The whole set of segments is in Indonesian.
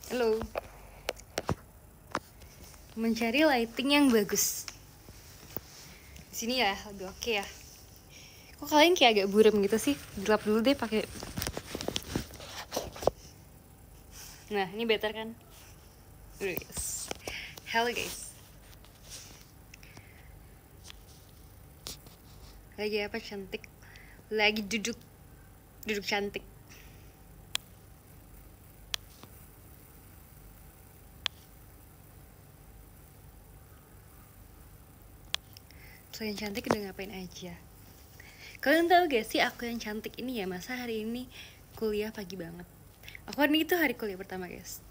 Halo. Mencari lighting yang bagus. Di sini ya lebih oke ya. Kok kalian kayak agak buram gitu sih? Gelap dulu deh pakai. Nah, ini better kan? Yes. Hello guys. Lagi apa cantik? Lagi duduk cantik. Selain cantik udah ngapain aja? Kalian tahu gak sih aku yang cantik ini ya, masa hari ini kuliah pagi banget. Aku hari ini itu hari kuliah pertama guys.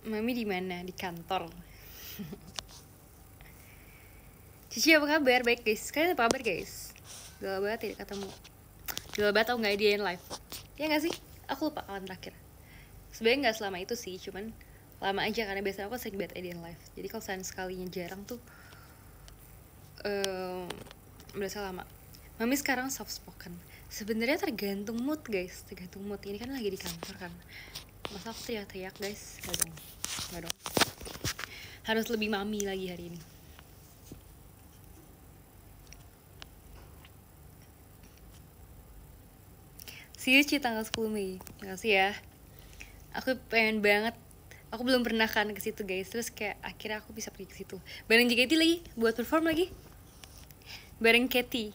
Mami di mana? Di kantor. Cici apa kabar? Baik guys. Kalian apa kabar guys? Udah lama banget tidak ketemu. Udah lama banget tau gak dia live. Ya gak sih? Aku lupa kapan terakhir. Sebenarnya gak selama itu sih, cuman lama aja karena biasanya aku sering banget edian live. Jadi kalau sekalinya jarang tuh berasa lama. Mami sekarang soft spoken. Sebenarnya tergantung mood guys, tergantung mood. Ini kan lagi di kantor kan. Masa aku teriak-teriak guys? Gak dong. Harus lebih mami lagi hari ini. See you Ci tanggal 10 Mei. Makasih ya. Aku pengen banget. Aku belum pernah kan ke situ guys. Terus kayak akhirnya aku bisa pergi ke situ. Bareng JKT lagi buat perform lagi. Bareng Katy.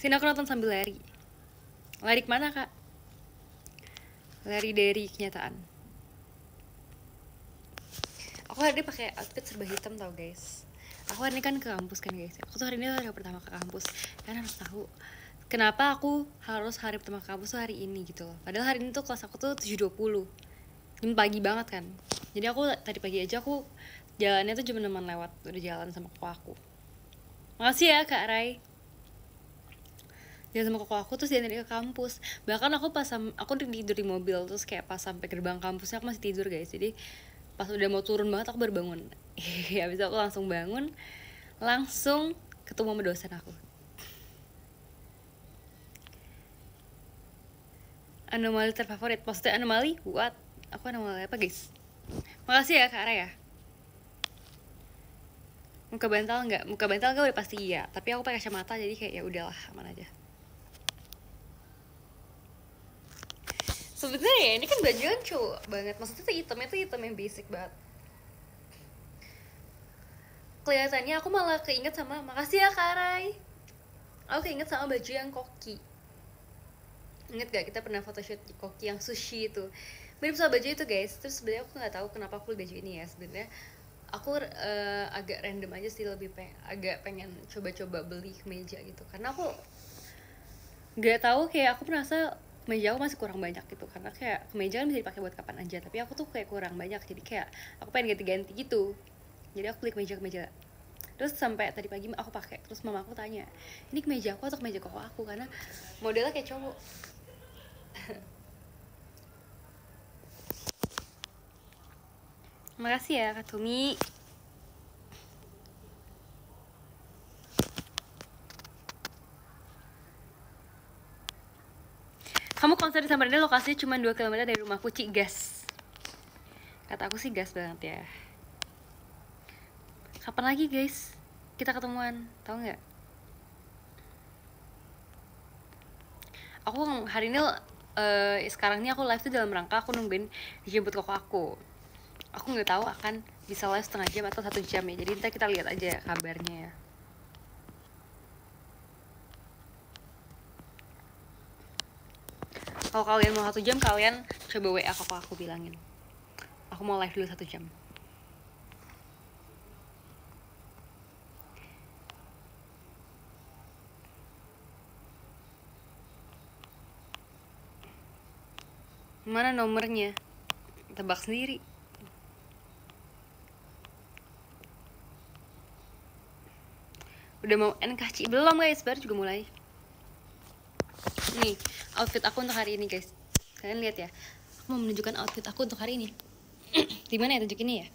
Sini aku nonton sambil lari. Lari kemana kak? Lari dari kenyataan. Aku hari ini pakai outfit serba hitam tau guys. Aku hari ini kan ke kampus kan guys. Aku tuh hari ini hari pertama ke kampus. Karena harus tahu kenapa aku harus hari pertama ke kampus tuh hari ini gitu loh. Padahal hari ini tuh kelas aku tuh 7.20. Jam pagi banget kan. Jadi aku tadi pagi aja aku jalannya tuh jam 6-an lewat. Udah jalan sama koko aku. Makasih ya Kak Rai. Jalan sama koko aku terus jalan ke kampus. Bahkan aku aku tidur di mobil. Terus kayak pas sampai gerbang kampusnya aku masih tidur guys. Jadi pas udah mau turun banget aku baru bangun. Habis itu aku langsung bangun. Langsung ketemu sama dosen aku. Anomali terfavorit. Maksudnya anomali? What? Aku anomali apa guys? Makasih ya Kak Rai ya. Muka bantal nggak? Muka bantal gak udah pasti iya. Tapi aku pakai kacamata jadi kayak ya udahlah aman aja. Sebenarnya ya ini kan baju kan cowok banget. Maksudnya tuh hitamnya tuh hitam yang basic banget. Kelihatannya aku malah keinget sama makasih ya Kak Rai. Aku keinget sama baju yang koki. Ingat gak kita pernah photoshoot di koki yang sushi itu? Mirip sama baju itu guys. Terus sebenarnya aku nggak tahu kenapa aku beli baju ini ya. Sebenarnya aku agak random aja sih, agak pengen coba-coba beli kemeja gitu. Karena aku nggak tahu kayak aku merasa kemeja aku masih kurang banyak gitu, karena kayak kemeja kan bisa dipakai buat kapan aja, tapi aku tuh kayak kurang banyak, jadi kayak aku pengen ganti-ganti gitu. Jadi aku beli kemeja terus sampai tadi pagi aku pakai, terus mama aku tanya ini kemeja aku atau kemeja koko aku, karena modelnya kayak cowok. Makasih ya Kak Tumi. Kamu konser di Samarinda lokasinya cuma 2 km dari rumahku, Cik, gas. Kata aku sih gas banget ya. Kapan lagi guys kita ketemuan, tau nggak? Aku hari ini sekarang ini aku live tuh dalam rangka aku nungguin dijemput koko aku. Aku nggak tahu akan bisa live setengah jam atau 1 jam ya. Jadi ntar kita lihat aja kabarnya ya. Kalau kalian mau 1 jam, kalian coba WA koko aku bilangin. Aku mau live dulu 1 jam. Mana nomornya? Tebak sendiri. Udah mau NKC belum guys? Baru juga mulai. Nih outfit aku untuk hari ini guys. Kalian lihat ya. Aku mau menunjukkan outfit aku untuk hari ini. Dimana ya tunjukinnya ya?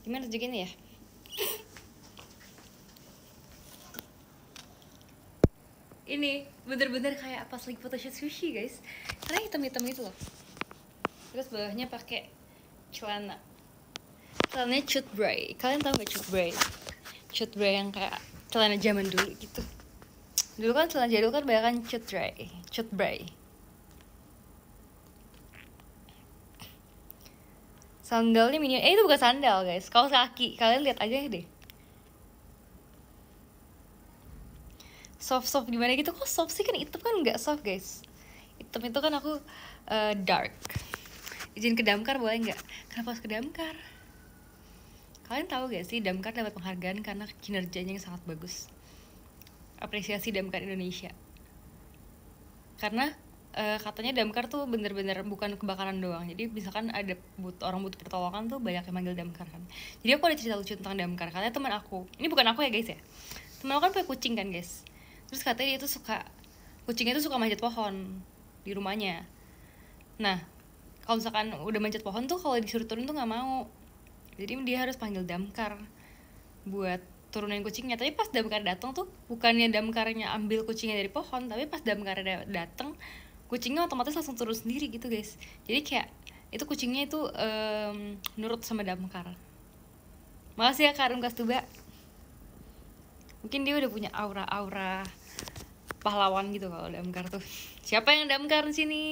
Gimana tunjukinnya ya? ini bener-bener kayak pas lagi photoshoot sushi guys, karena hitam-hitam itu loh. Terus bawahnya pakai celananya cut bray. Kalian tahu gak cut bray? Cut bray yang kayak celana zaman dulu gitu. Dulu kan celana jadul kan banyak kan cut bray. Sandalnya mini, itu bukan sandal guys, kaos kaki. Kalian lihat aja deh. Soft gimana gitu, kok soft sih? Kan hitam kan nggak soft guys. Hitam itu kan aku dark. Izin ke Damkar boleh nggak? Kenapa harus ke Damkar? Kalian tahu gak sih Damkar dapat penghargaan karena kinerjanya yang sangat bagus. Apresiasi Damkar Indonesia. Karena katanya Damkar tuh bener-bener bukan kebakaran doang. Jadi misalkan ada orang butuh pertolongan tuh banyak yang manggil Damkar kan. Jadi aku ada cerita lucu tentang Damkar. Katanya teman aku, ini bukan aku ya guys ya, teman aku kan punya kucing kan guys. Terus katanya dia tuh kucingnya tuh suka manjat pohon di rumahnya. Nah kalau misalkan udah manjat pohon tuh kalau disuruh turun tuh nggak mau. Jadi dia harus panggil Damkar buat turunin kucingnya. Tapi pas Damkar datang tuh bukannya Damkarnya ambil kucingnya dari pohon, tapi pas Damkar datang kucingnya otomatis langsung turun sendiri gitu guys. Jadi kayak itu kucingnya itu nurut sama Damkar. Makasih ya Karum Kastuba. Mungkin dia udah punya aura pahlawan gitu kalau Damkar tuh. Siapa yang Damkar di sini?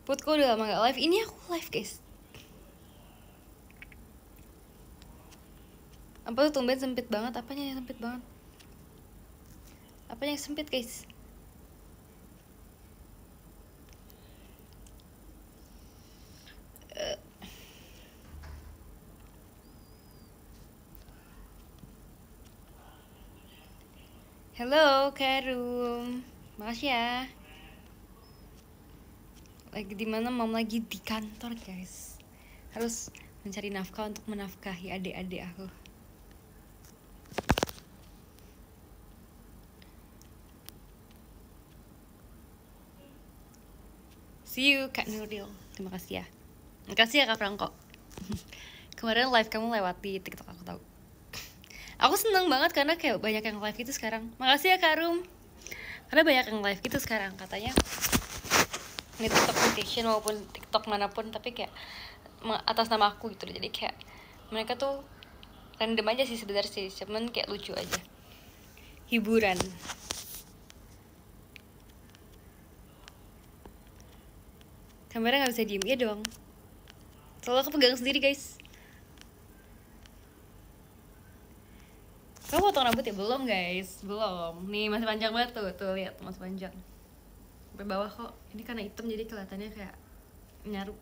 Putku udah lama gak live. Ini aku live guys. Apa tuh tumben sempit banget? Apanya yang sempit banget? Apanya yang sempit guys? Halo Karum, makasih ya. Lagi di mana? Mom lagi di kantor guys. Harus mencari nafkah untuk menafkahi adik-adik aku. See you Kak Nuril. Terima kasih ya. Makasih ya Kak Franco. Kemarin live kamu lewat di TikTok aku tahu. Aku seneng banget karena kayak banyak yang live gitu sekarang. Makasih ya Karum. Karena banyak yang live gitu sekarang katanya. Ini TikTok vacation maupun TikTok manapun, tapi kayak atas nama aku gitu. Jadi kayak mereka tuh random aja sih sebenarnya sih, cuman kayak lucu aja. Hiburan. Kamera nggak bisa diem ya dong. Soalnya aku pegang sendiri guys. Kamu potong rambut ya? Belum guys, belum. Nih masih panjang banget tuh lihat masih panjang. Sampai bawah kok. Ini karena hitam jadi kelihatannya kayak nyaru.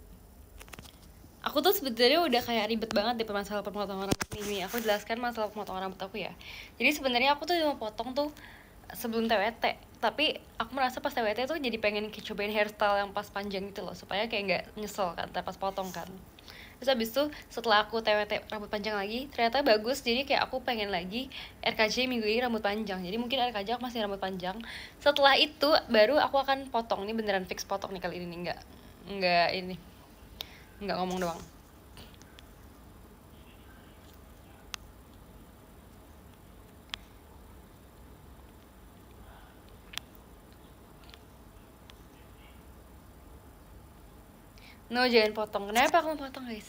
Aku tuh sebetulnya udah kayak ribet banget deh masalah pemotongan rambut ini. Aku jelaskan masalah pemotongan rambut aku ya. Jadi sebenarnya aku tuh mau potong tuh sebelum TWT. Tapi aku merasa pas TWT tuh jadi pengen cobain hairstyle yang pas panjang gitu loh, supaya kayak nggak nyesel kan pas potong kan. Terus habis itu setelah aku TWT rambut panjang lagi, ternyata bagus. Jadi kayak aku pengen lagi RKJ minggu ini rambut panjang. Jadi mungkin RKJ aku masih rambut panjang. Setelah itu baru aku akan potong. Ini beneran fix potong nih kali ini, nggak ngomong doang. No, jangan potong. Kenapa aku mau potong guys?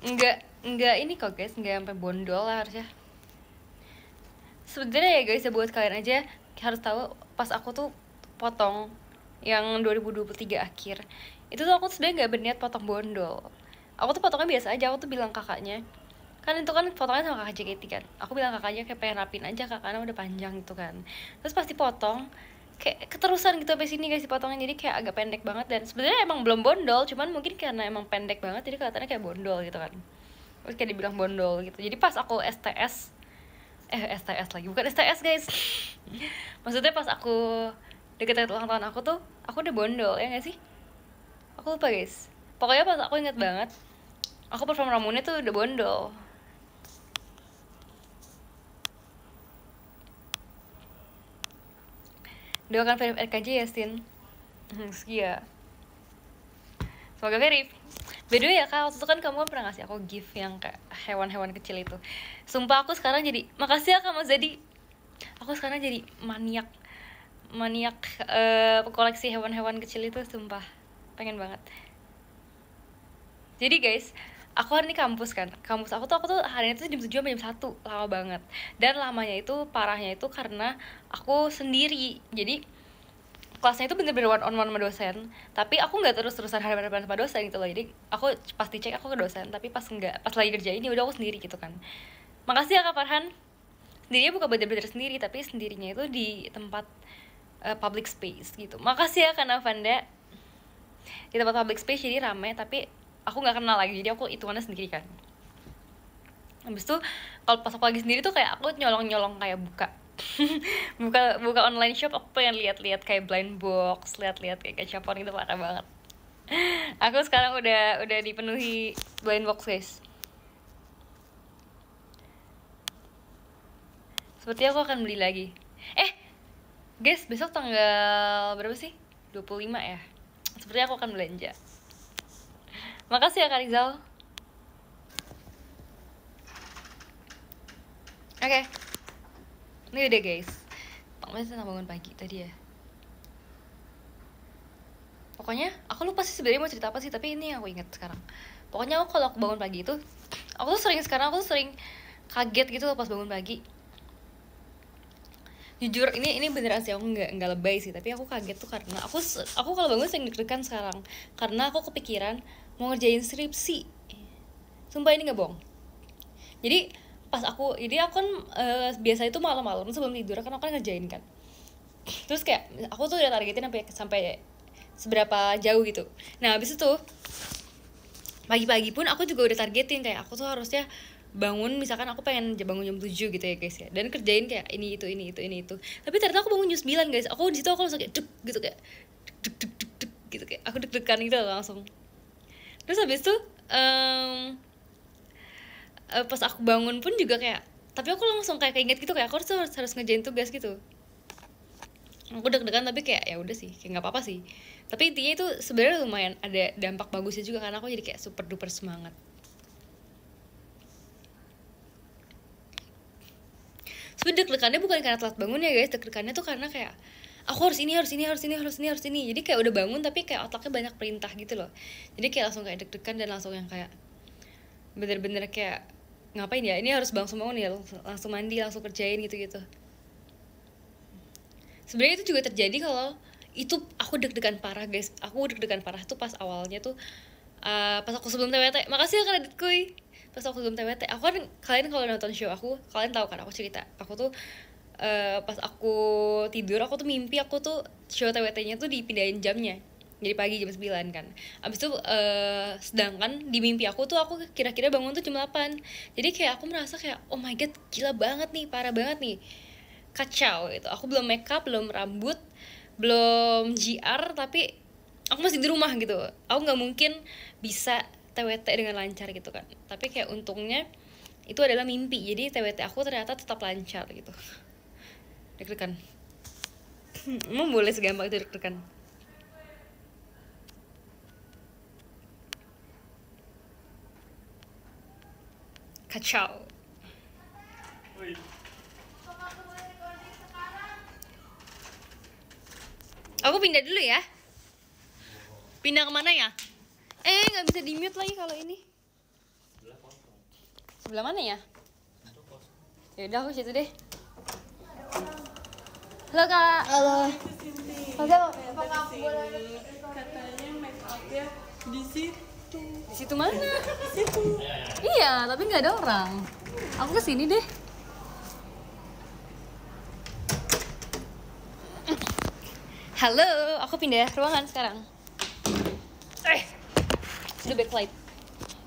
Enggak ini kok guys, enggak sampai bondol lah harusnya. Sebenarnya ya guys, ya buat kalian aja harus tahu, pas aku tuh potong yang 2023 akhir, itu tuh aku sebenarnya nggak berniat potong bondol. Aku tuh potongnya biasa aja. Aku tuh bilang kakaknya, kan itu kan potongnya sama kakak JKT kan, aku bilang kakaknya kayak pengen rapin aja kakaknya udah panjang gitu kan. Terus pasti potong kayak keterusan gitu sampai sini guys dipotongnya, jadi kayak agak pendek banget. Dan sebenarnya emang belum bondol, cuman mungkin karena emang pendek banget jadi kelihatannya kayak bondol gitu kan. Terus kayak dibilang bondol gitu. Jadi pas aku STS lagi, bukan STS guys. Maksudnya pas aku deket ulang tahun aku tuh, aku udah bondol ya gak sih? Aku lupa guys. Pokoknya pas aku inget banget, aku perform Ramunnya tuh udah bondol. Doakan Verif RKJ ya, Sin. Sekia. Semoga Verif. By the way ya Kak, waktu itu kan kamu pernah ngasih aku gift yang kayak hewan-hewan kecil itu. Sumpah aku sekarang jadi, makasih ya Kak Mas Zadi. Aku sekarang jadi maniak koleksi hewan-hewan kecil itu, sumpah. Pengen banget. Jadi guys, aku hari ini kampus kan. Kampus aku tuh hari ini tuh jam 7 sampai jam 1, lama banget. Dan lamanya itu, parahnya itu karena aku sendiri. Jadi kelasnya itu bener-bener one on one sama dosen, tapi aku nggak terus-terusan hadapan sama dosen gitu loh. Jadi aku pasti cek aku ke dosen, tapi pas lagi kerjain ya udah aku sendiri gitu kan. Makasih ya Kak Farhan. Sendirinya bukan bener-bener sendiri, tapi sendirinya itu di tempat public space gitu. Makasih ya Kak Navanda. Di tempat public space jadi rame, tapi aku nggak kenal lagi, jadi aku hitungannya sendiri kan. Habis itu kalau pas aku lagi sendiri tuh kayak aku nyolong kayak buka online shop, aku pengen lihat-lihat kayak blind box, lihat-lihat kayak gachapon itu, parah banget. Aku sekarang udah dipenuhi blind box guys. Seperti aku akan beli lagi. Guys, besok tanggal berapa sih? 25 ya. Seperti aku akan belanja. Makasih ya Kak Rizal. Oke. Ini udah guys. Pokoknya tentang bangun pagi tadi ya. Pokoknya aku lupa sih sebenarnya mau cerita apa sih, tapi ini yang aku ingat sekarang. Pokoknya aku kalau aku bangun pagi itu, aku tuh sering kaget gitu loh pas bangun pagi. Jujur ini beneran sih, aku nggak lebay sih, tapi aku kaget tuh karena aku kalau bangun sering deg-degan sekarang karena aku kepikiran mau ngerjain skripsi. Sumpah ini nggak bohong. Jadi aku kan biasa itu malam-malam sebelum tidur kan aku kan ngerjain kan. Terus kayak aku tuh udah targetin sampai seberapa jauh gitu. Nah habis itu pagi-pagi pun aku juga udah targetin kayak aku tuh harusnya bangun, misalkan aku pengen bangun jam 7 gitu ya guys ya, dan kerjain kayak ini itu. Tapi ternyata aku bangun jam 9 guys. Aku di situ aku langsung kayak deg gitu, kayak deg gitu, kayak aku deg-degan gitu langsung. Terus habis itu pas aku bangun pun juga kayak, tapi aku langsung kayak keinget gitu, kayak aku harus ngerjain tugas gitu. Aku deg-degan tapi kayak ya udah sih, kayak nggak apa-apa sih. Tapi intinya itu sebenarnya lumayan ada dampak bagusnya juga karena aku jadi kayak super duper semangat. Sebenernya deg-degannya bukan karena telat bangun ya guys, deg-degannya tuh karena kayak aku harus ini. Jadi kayak udah bangun tapi kayak otaknya banyak perintah gitu loh. Jadi kayak langsung kayak deg-degan dan langsung yang kayak bener-bener kayak ngapain ya, ini harus langsung bangun ya, langsung mandi, langsung kerjain gitu. Sebenarnya itu juga terjadi kalau itu aku deg-degan parah guys. Aku deg-degan parah tuh pas awalnya tuh pas aku sebelum TWT. Makasih ya Kak Kuy. Pas aku sebelum TWT, aku kan, kalian kalau nonton show aku, kalian tahu kan aku cerita, aku tuh pas aku tidur, aku tuh mimpi aku tuh show TWT-nya tuh dipindahin jamnya jadi pagi jam 9 kan. Abis itu sedangkan di mimpi aku tuh aku kira-kira bangun tuh jam 8. Jadi kayak aku merasa kayak oh my god, gila banget nih, parah banget nih, kacau gitu. Aku belum make up, belum rambut, belum GR, tapi aku masih di rumah gitu. Aku nggak mungkin bisa TWT dengan lancar gitu kan. Tapi kayak untungnya itu adalah mimpi, jadi TWT aku ternyata tetap lancar gitu. Deg-degan. Emang boleh segampang itu deg-degan? Kacau. Aku pindah dulu ya. Pindah kemana ya? Nggak bisa di mute lagi kalau ini. Sebelah mana ya? Ya udah aku situ deh. Halo Kak. Halo. Apakah aku boleh? Katanya make up-nya di situ. Di situ mana? Di situ. Iya, tapi nggak ada orang. Aku kesini deh. Halo, aku pindah ruangan sekarang. Udah backlight.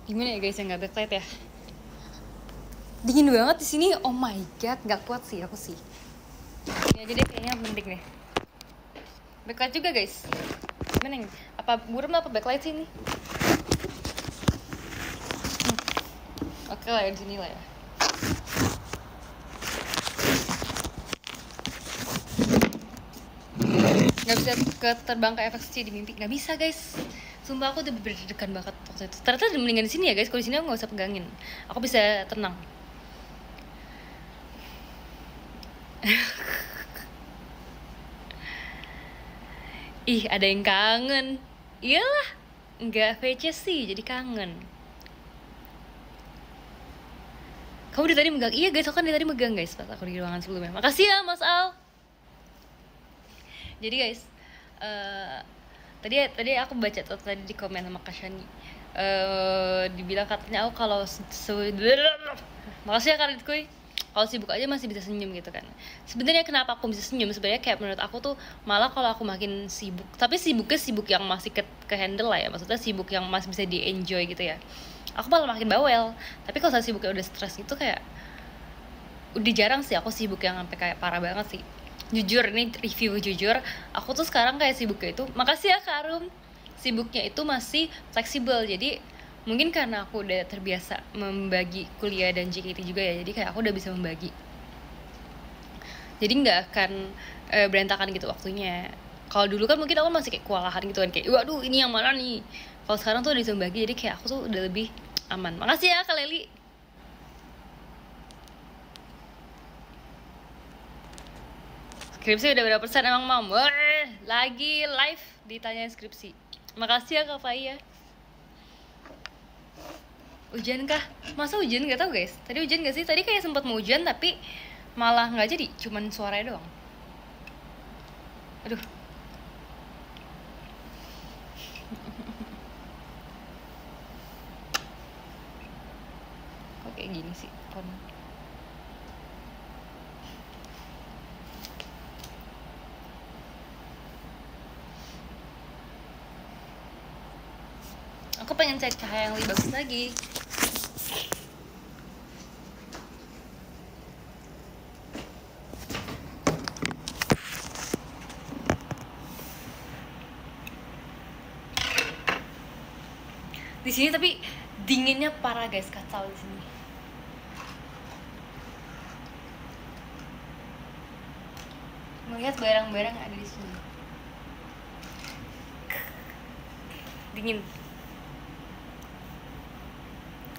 Gimana ya guys yang nggak backlight ya? Dingin banget di sini. Oh my god, nggak kuat sih aku sih. Ini aja deh kayaknya penting deh. Backlight juga guys. Gimana nih? Apa buram apa backlight sih ini? Oke lah ya, di sini lah ya. nggak bisa terbang ke FXC di mimpi, nggak bisa guys. Sumpah aku udah berdeg-degan banget waktu itu. Ternyata mendingan di sini ya guys. Kalau di sini aku nggak usah pegangin, aku bisa tenang. Ih, ada yang kangen. Iyalah, nggak VC sih, jadi kangen. Kamu dari tadi megang? Iya guys, aku kan dari tadi megang guys pas aku di ruangan sebelumnya. Makasih ya Mas Al. Jadi guys, tadi aku baca tuh tadi di komen sama Kasyani, dibilang katanya aku kalau makasih ya Karit Kuy, kalau sibuk aja masih bisa senyum gitu kan. Sebenarnya kenapa aku bisa senyum, sebenarnya kayak menurut aku tuh malah kalau aku makin sibuk, tapi sibuknya sibuk yang masih ke handle lah ya, maksudnya sibuk yang masih bisa di enjoy gitu ya, aku malah makin bawel. Tapi kalau saya sibuknya udah stres gitu kayak udah jarang sih aku sibuk yang sampai kayak parah banget sih. Jujur, ini review jujur, aku tuh sekarang kayak sibuknya itu, makasih ya Kak Arum, sibuknya itu masih fleksibel. Jadi mungkin karena aku udah terbiasa membagi kuliah dan JKT juga ya, jadi kayak aku udah bisa membagi, jadi nggak akan berantakan gitu waktunya. Kalau dulu kan mungkin aku masih kayak kewalahan gitu kan, kayak waduh ini yang mana nih. Kalau sekarang tuh udah bisa membagi, jadi kayak aku tuh udah lebih aman. Makasih ya Kak Leli. Skripsi udah berapa persen emang Mam? Wah, lagi live ditanyain skripsi. Makasih ya Kak Faya. Hujan kah? Masa hujan? Gak tau guys. Tadi hujan gak sih? Tadi kayak sempat mau hujan tapi malah nggak jadi, cuman suaranya doang. Aduh. Kok kayak gini sih? Aku pengen cari cahaya yang lebih bagus lagi. Di sini tapi dinginnya parah guys, kacau di sini. Melihat barang-barang ada di sini. Dingin.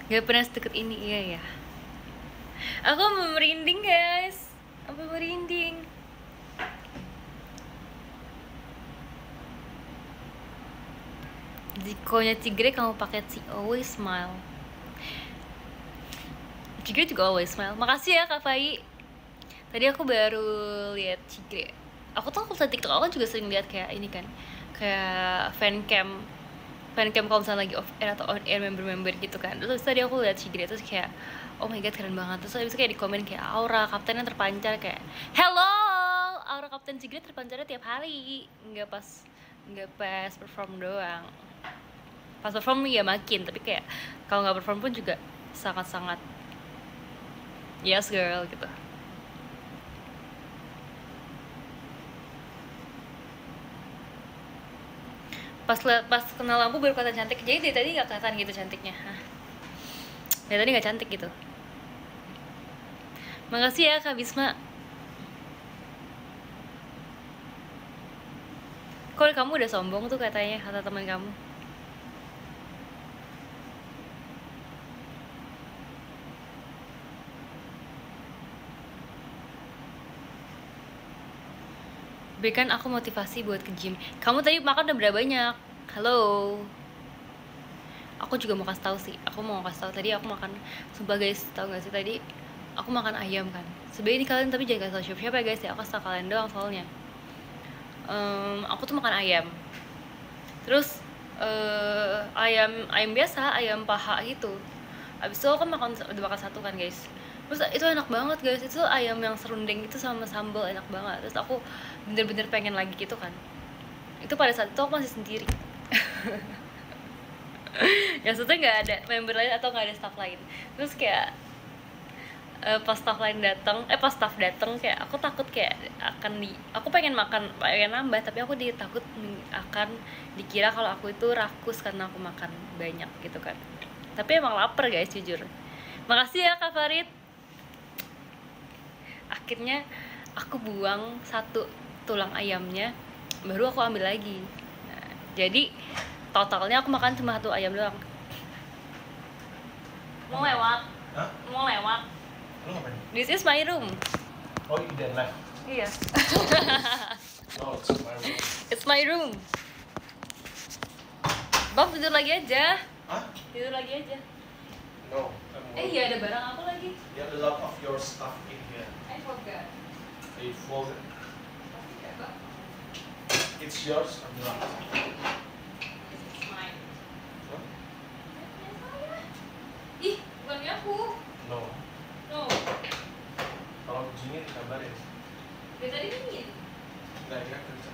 Gak pernah sedekat ini, iya ya. Aku merinding guys, aku merinding. Jikonya Tigre kamu pakai si always smile. Tigre juga always smile. Makasih ya Kak Fai. Tadi aku baru lihat Tigre. Aku tuh kalau TikTok aku juga sering lihat kayak ini kan, kayak fancam kalau misalnya lagi off air atau on air member gitu kan. Terus tadi aku lihat Tigre terus kayak oh my god keren banget. Terus habis kayak di komen kayak aura kaptennya terpancar, kayak hello, aura kapten Tigre terpancarnya tiap hari, nggak pas perform doang. Pas perform ya makin, tapi kayak kalau nggak perform pun juga sangat-sangat yes girl gitu. Pas kena lampu baru kelihatan cantik, jadi dari tadi nggak kelihatan gitu cantiknya. Dari tadi nggak cantik gitu. Makasih ya Kak Bisma. Kok kamu udah sombong tuh katanya kata teman kamu. Berikan aku motivasi buat ke gym. Kamu tadi makan udah berapa banyak? Halo. Aku juga mau kasih tahu sih. Aku mau kasih tahu tadi aku makan. Sumpah guys, tahu nggak sih tadi aku makan ayam kan. Sebenarnya ini kalian tapi jangan kasih tahu siapa ya guys ya. Aku kasih tahu kalian doang soalnya. Aku tuh makan ayam. Terus ayam biasa, ayam paha gitu. Abis itu aku kan udah makan satu kan guys. Terus itu enak banget guys, itu ayam yang serundeng itu sama sambal enak banget. Terus aku bener-bener pengen lagi gitu kan. Itu pada saat itu aku masih sendiri. Ya maksudnya nggak ada member lain atau nggak ada staff lain. Terus kayak pas staff datang kayak aku takut kayak aku pengen nambah, tapi aku takut akan dikira kalau aku itu rakus karena aku makan banyak gitu kan. Tapi emang lapar guys, jujur. Makasih ya Kak Farid. Akhirnya aku buang satu tulang ayamnya, baru aku ambil lagi. Nah, jadi totalnya aku makan cuma 1 ayam doang. Mau lewat? Hah? Mau lewat? Lu ngapain? This is my room. Oh, you didn't left. Iya. No, it's my room. It's my room. Bob tidur lagi aja. Hah? Tidur lagi aja. No, Iya ada barang aku lagi. There are a lot of your stuff in here. I forgot. You folded. It's yours or not? It's mine. Huh? Ih, bukannya aku. No. No. Kalau begini dikabarin. Dari tadi dingin. Enggak, ya kerja.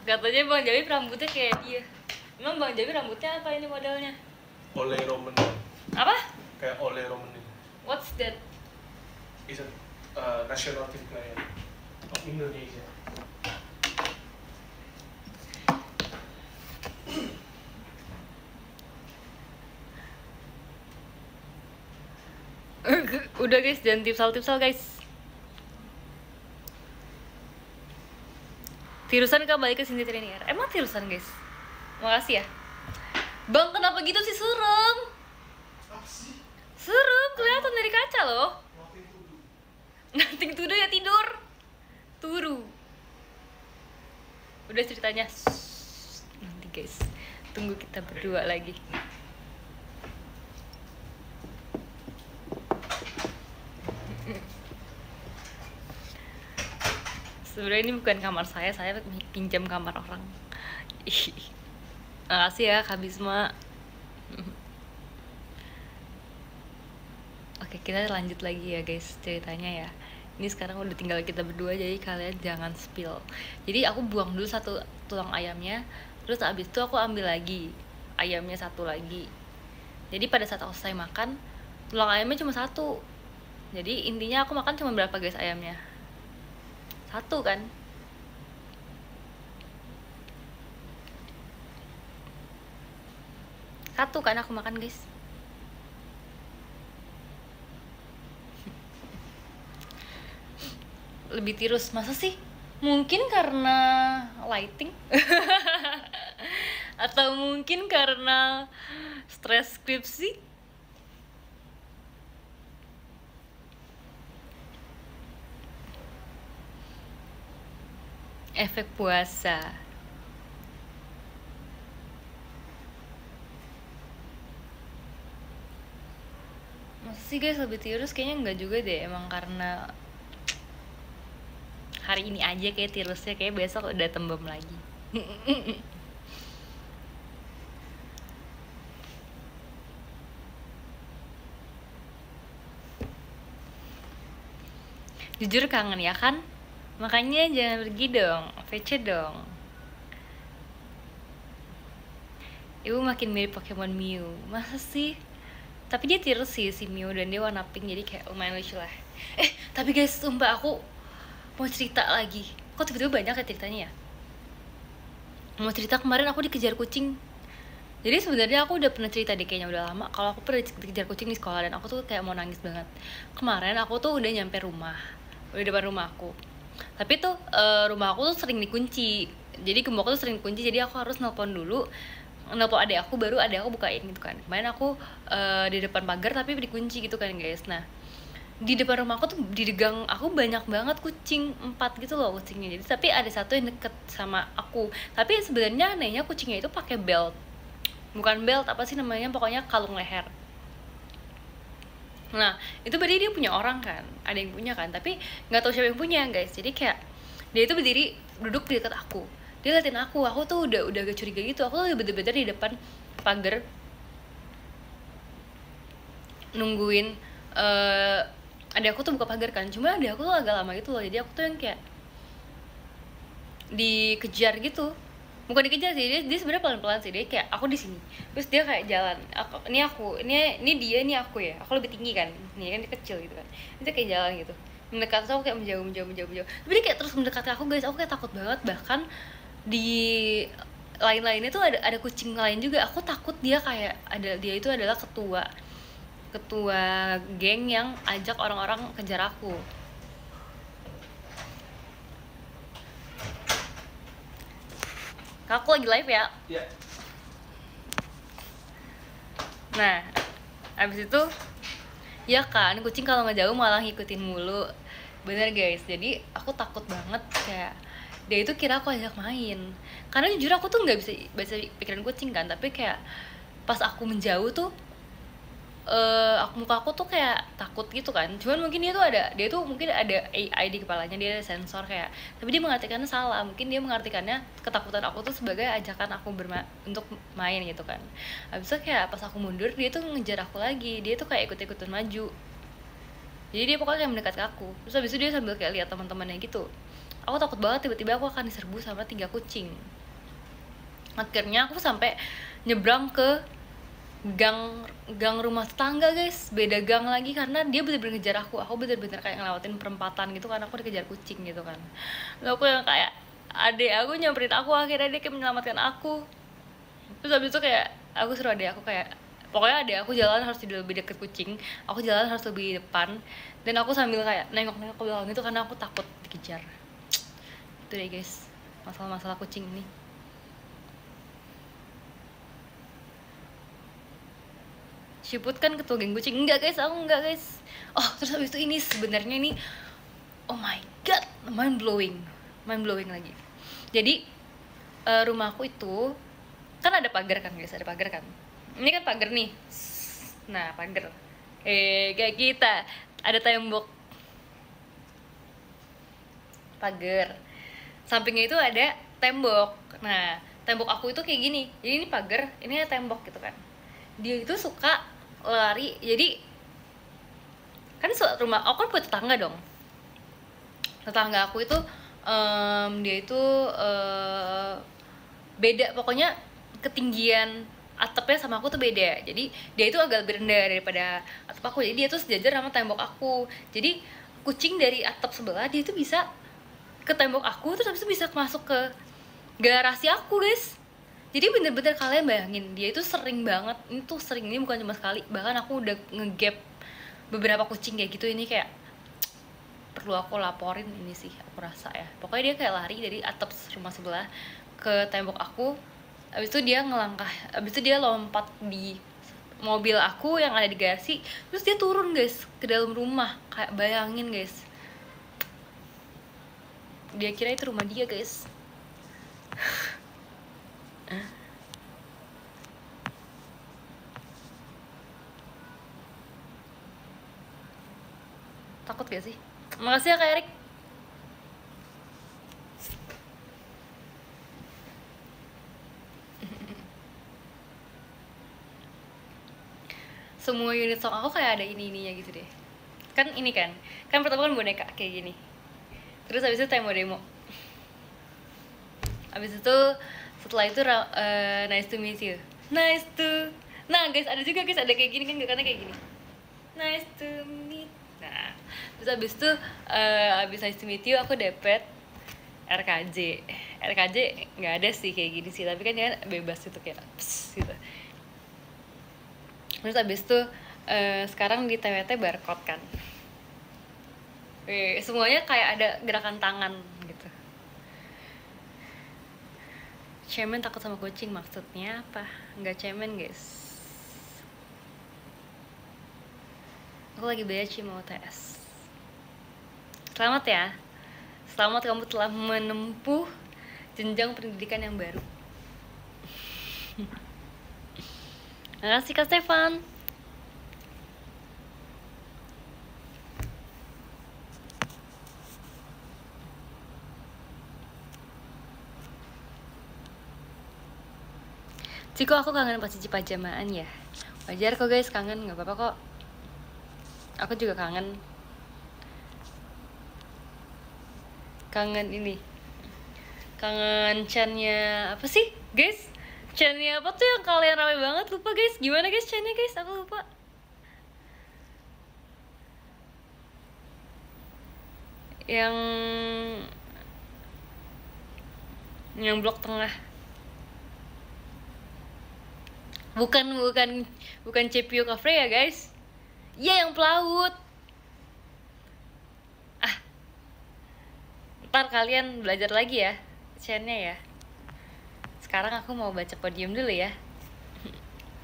Katanya Bang Jawi rambutnya kayak dia. Emang Bang Jawi rambutnya apa ini modelnya? Ole Romanin. Apa? Kayak Ole Romanin. What's that? Is a national team player of Indonesia. Udah guys, jangan tipsal guys. Tirusan kembali ke sini trainer. Emang tirusan guys? Makasih ya. Bang kenapa gitu sih, serem? Apa sih? Serem, kelihatan dari kaca loh. Nothing to do. Nothing to do ya, tidur. Turu. Udah ceritanya. Nanti guys, tunggu kita berdua lagi. Sebenarnya ini bukan kamar saya pinjam kamar orang. Makasih ya Kak Bisma. Oke, kita lanjut lagi ya guys ceritanya ya. Ini sekarang udah tinggal kita berdua, jadi kalian jangan spill. Jadi aku buang dulu 1 tulang ayamnya, terus abis itu aku ambil lagi ayamnya 1 lagi. Jadi pada saat aku selesai makan, tulang ayamnya cuma 1. Jadi intinya aku makan cuma berapa guys ayamnya? 1 kan? Satu kan aku makan guys. Lebih tirus, masa sih? Mungkin karena lighting atau mungkin karena stres skripsi. Efek puasa. Masa sih guys lebih tirus? Kayaknya enggak juga deh. Emang karena hari ini aja kayak tirusnya, kayak besok udah tembem lagi. Jujur kangen ya kan? Makanya jangan pergi dong, VC dong. Ibu makin mirip Pokemon Mew. Masa sih? Tapi dia tirus sih si Mew, dan dia warna pink, jadi kayak lumayan lucu lah. Tapi guys, sumpah aku mau cerita lagi. Kok tiba-tiba banyak ya ceritanya ya? Mau cerita, kemarin aku dikejar kucing. Jadi sebenarnya aku udah pernah cerita deh, kayaknya udah lama kalau aku pernah dikejar kucing di sekolah, dan aku tuh kayak mau nangis banget. Kemarin aku tuh udah nyampe rumah, udah depan rumah aku. Tapi tuh rumah aku tuh sering dikunci. Jadi gembok tuh sering dikunci, jadi aku harus nelpon dulu, nelpon adek aku, baru adek aku bukain gitu kan. Kemarin aku di depan pagar tapi dikunci gitu kan guys. Nah di depan rumah aku tuh di gang aku banyak banget kucing, 4 gitu loh kucingnya. Jadi tapi ada 1 yang deket sama aku. Tapi sebenarnya anehnya kucingnya itu pakai belt, bukan belt, apa sih namanya, pokoknya kalung leher. Nah itu berarti dia punya orang kan, ada yang punya kan, tapi nggak tahu siapa yang punya guys. Jadi kayak dia itu berdiri duduk di dekat aku, dia liatin aku tuh udah agak curiga gitu. Aku tuh bener-bener di depan pagar nungguin adik aku tuh buka pagar kan. Cuma adik aku tuh agak lama gitu loh, jadi aku tuh yang kayak dikejar gitu. Bukan dikejar sih, dia sebenarnya pelan-pelan sih. Dia kayak aku di sini, terus dia kayak jalan. Ini dia, ini aku ya. Aku lebih tinggi kan, nih kan dia kecil gitu kan. Dia kayak jalan gitu. mendekat tuh aku kayak menjauh. Tapi dia kayak terus mendekati aku guys, aku kayak takut banget. Bahkan di lain-lainnya tuh ada kucing lain juga. Aku takut dia itu adalah ketua geng yang ajak orang-orang kejar aku. Aku lagi live ya. Iya. Nah, abis itu ya kan, kucing kalau ngejauh malah ngikutin mulu. Bener guys, jadi aku takut banget kayak dia itu kira aku ajak main. Karena jujur aku tuh nggak bisa baca pikiran kucing kan, tapi kayak pas aku menjauh tuh muka aku tuh kayak takut gitu kan. Cuman mungkin dia tuh mungkin ada AI di kepalanya, dia ada sensor kayak, tapi dia mengartikannya salah. Mungkin dia mengartikannya ketakutan aku tuh sebagai ajakan aku untuk main gitu kan. Habis itu kayak pas aku mundur, dia tuh ngejar aku lagi. Dia tuh kayak ikut-ikutan maju. Jadi dia pokoknya kayak mendekat ke aku. Terus habis itu dia sambil kayak lihat teman-temannya gitu. Aku takut banget tiba-tiba aku akan diserbu sama 3 kucing. Akhirnya aku sampai nyebrang ke gang rumah tetangga guys, beda gang lagi, karena dia bener-bener ngejar aku bener-bener kayak ngelewatin perempatan gitu kan, aku dikejar kucing gitu kan. Lalu aku yang kayak adek aku nyamperin aku, akhirnya dia kayak menyelamatkan aku. Terus habis itu kayak aku suruh adek aku kayak, pokoknya adek aku jalan harus lebih deket kucing, aku jalan harus lebih depan, dan aku sambil kayak nengok-nengok ke belakang gitu karena aku takut dikejar. Itu deh guys, masalah kucing ini. Siput kan ketua geng kucing. Enggak guys, aku enggak guys. Oh, terus habis itu ini sebenarnya ini, oh my god, mind blowing lagi. Jadi rumahku itu kan ada pagar kan guys, ada pagar kan. Ini kan pagar nih. Nah, pagar. Kayak kita ada tembok pagar. Sampingnya itu ada tembok. Nah, tembok aku itu kayak gini. Jadi ini pagar, ini ada tembok gitu kan. Dia itu suka lari, jadi kan rumah aku kan punya tetangga dong. Tetangga aku itu dia itu beda, pokoknya ketinggian atapnya sama aku tuh beda. Jadi dia itu agak lebih rendah daripada atap aku, jadi dia tuh sejajar sama tembok aku. Jadi kucing dari atap sebelah dia itu bisa ke tembok aku, terus habis itu bisa masuk ke garasi aku guys. Jadi bener-bener kalian bayangin, dia itu sering banget, ini bukan cuma sekali, bahkan aku udah ngegap beberapa kucing kayak gitu. Ini kayak perlu aku laporin ini sih, aku rasa ya. Pokoknya dia kayak lari dari atap rumah sebelah ke tembok aku, abis itu dia ngelangkah, abis itu dia lompat di mobil aku yang ada di garasi, terus dia turun guys ke dalam rumah. Kayak bayangin guys, dia kira itu rumah dia guys. Takut gak sih? Makasih ya Kak Erik. Semua unit song aku kayak ada ininya gitu deh. Kan ini kan pertama kan boneka kayak gini. Terus habis itu demo. Habis itu setelah itu nice to meet you. Nah guys, ada juga guys, ada kayak gini kan, karena kayak gini. Nice to meet. Nah, terus habis itu habis nice to meet you aku dapet RKJ nggak ada sih kayak gini sih, tapi kan dia bebas gitu kayak pss, gitu. Terus habis itu sekarang di TWT barcode kan. Semuanya kayak ada gerakan tangan gitu. Cemen takut sama kucing maksudnya apa? Nggak cemen guys. Aku lagi belajar mau tes. Selamat ya. Selamat kamu telah menempuh jenjang pendidikan yang baru. Terima kasih Kak Stefan. Ciko, aku kangen pas Cici pajamaan ya. Wajar kok guys, kangen, nggak apa-apa kok. Aku juga kangen. Kangen ini. Kangen Chan-nya apa sih, guys? Chan-nya apa tuh yang kalian rame banget? Lupa guys, gimana guys Chan-nya guys? Aku lupa. yang blok tengah. Bukan CPU Cafe ya guys. Iya yang pelaut. Ntar kalian belajar lagi ya chainnya ya. Sekarang aku mau baca podium dulu ya.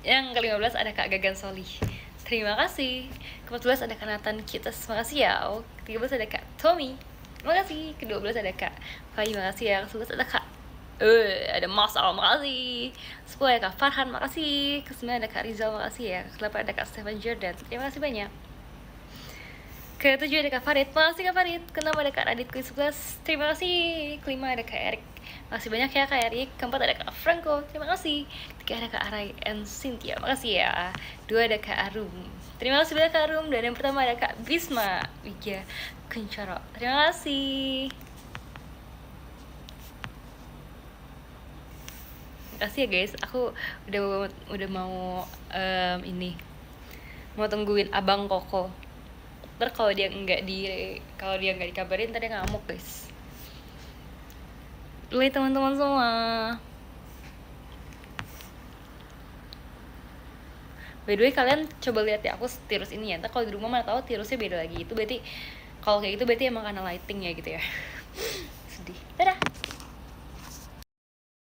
Yang ke-15 ada Kak Gagan Solih, terima kasih. Ke-14 ada Kak Nathan Kitas, makasih ya. Ke-13 ada Kak Tommy, makasih. Ke-12 ada Kak Fai, makasih ya. Ke-11 ada Kak ada Mas Al, makasih. 10 ada Kak Farhan, makasih. Ke-9 ada Kak Rizal, makasih ya. Ke-8 ada Kak Stephen Jordan, terima kasih banyak. Ke-7 ada Kak Farid, makasih Kak Farid. Ke-6 ada Kak Radit, ke-11 terima kasih. Ke-5 ada Kak Erik, makasih banyak ya Kak Erik. Ke-4 ada Kak Franco, terima kasih. 3 ada Kak Arai and Cynthia, makasih ya. 2 ada Kak Arum, terima kasih banyak Kak Arum. Dan yang pertama ada Kak Bisma Widya Kencoro, terima kasih. Makasih ya guys, aku udah mau mau tungguin Abang Koko. Ntar kalau dia nggak dikabarin tadi ngamuk guys. Bye teman-teman semua. By the way kalian coba lihat ya aku tirus ini ya. Ntar kalau di rumah mana tahu tirusnya beda lagi. Itu berarti kalau kayak gitu berarti emang karena lighting ya gitu ya. Sedih. Dadah.